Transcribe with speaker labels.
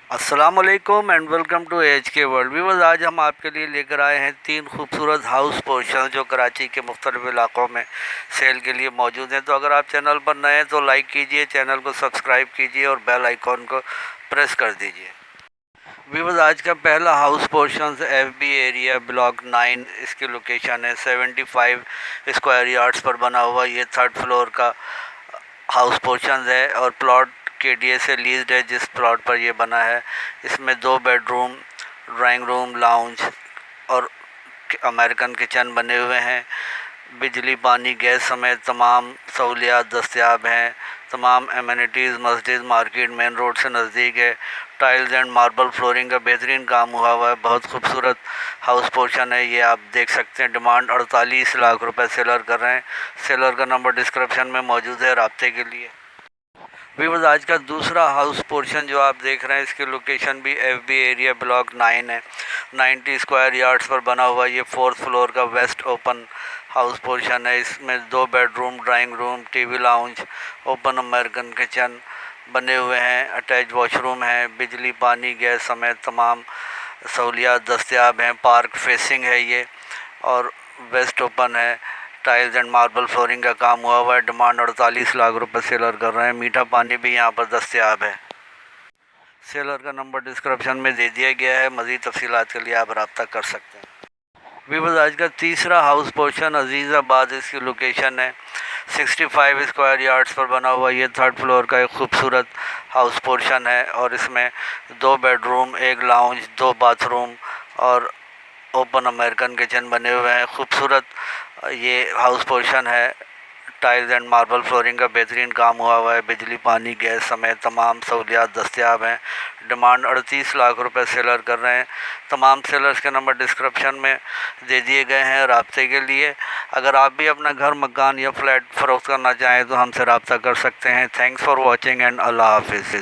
Speaker 1: अस्सलामुअलैकुम and welcome to H के world viewers. आज हम आपके लिए लेकर आए हैं 3 खूबसूरत हाउस पोर्शन जो कराची के मुख्तलिफ इलाकों में सेल के लिए मौजूद हैं। तो अगर आप चैनल पर नए हैं तो लाइक कीजिए, चैनल को सब्सक्राइब कीजिए और बेल आइकॉन को प्रेस कर दीजिए। व्यूअर्स, आज का पहला house portion FB area block 9, इसकी लोकेशन है 75 स्क्वायर यार्ड्स पर बना हुआ ये 3rd फ्लोर का हाउस पोर्शन है और प्लॉट KDA से लीज्ड है। जिस प्लॉट पर ये बना है इसमें 2 बेडरूम, ड्राइंग रूम, लाउंज और अमेरिकन किचन बने हुए हैं। बिजली, पानी, गैस समेत तमाम सहूलियात दस्तयाब हैं। तमाम एमिनिटीज़, मस्जिद, मार्केट मेन रोड से नज़दीक है। टाइल्स एंड मार्बल फ्लोरिंग का बेहतरीन काम हुआ हुआ है। बहुत खूबसूरत हाउस पोर्शन है ये, आप देख सकते हैं। डिमांड 48 लाख रुपए सेलर कर रहे हैं। सेलर का नंबर डिस्क्रिप्शन में मौजूद है राब्ते के लिए। व्यूअर्स, आज का दूसरा हाउस पोर्शन जो आप देख रहे हैं इसकी लोकेशन भी FB एरिया ब्लॉक 9 है। 90 स्क्वायर यार्ड्स पर बना हुआ ये 4th फ्लोर का वेस्ट ओपन हाउस पोर्शन है। इसमें 2 bedroom, drawing room, TV lounge, open American kitchen बने हुए हैं। अटैच वॉशरूम है। बिजली, पानी, गैस समेत तमाम सहूलियात दस्तयाब हैं। पार्क फेसिंग है ये और वेस्ट ओपन है। टाइल्स एंड मार्बल फ्लोरिंग का काम हुआ हुआ है। डिमांड 48 लाख रुपए सेलर कर रहे हैं। मीठा पानी भी यहाँ पर दस्तयाब है। सेलर का नंबर डिस्क्रिप्शन में दे दिया गया है। मज़ीद तफसीलात के लिए आप रब्ता कर सकते हैं। व्यूअर्स, आज का तीसरा हाउस पोर्शन अजीज़ाबाद, इसकी लोकेशन है 65 स्क्वायर यार्ड्स पर बना हुआ ये 3rd फ्लोर का एक खूबसूरत हाउस पोर्शन है और इसमें 2 बेडरूम, 1 लाउंज, 2 बाथरूम और ओपन अमेरिकन किचन बने हुए हैं। खूबसूरत ये हाउस पोर्शन है। टाइल्स एंड मार्बल फ्लोरिंग का बेहतरीन काम हुआ हुआ है। बिजली, पानी, गैस समेत तमाम सहूलियात दस्तयाब हैं। डिमांड 38 लाख रुपए सेलर कर रहे हैं। तमाम सेलर्स के नंबर डिस्क्रिप्शन में दे दिए गए हैं राब्ते के लिए। अगर आप भी अपना घर, मकान या फ्लैट फ़रोख्त करना चाहें तो हमसे रब्ता कर सकते हैं। थैंक्स फॉर वॉचिंग एंड अल्लाह हाफिज़।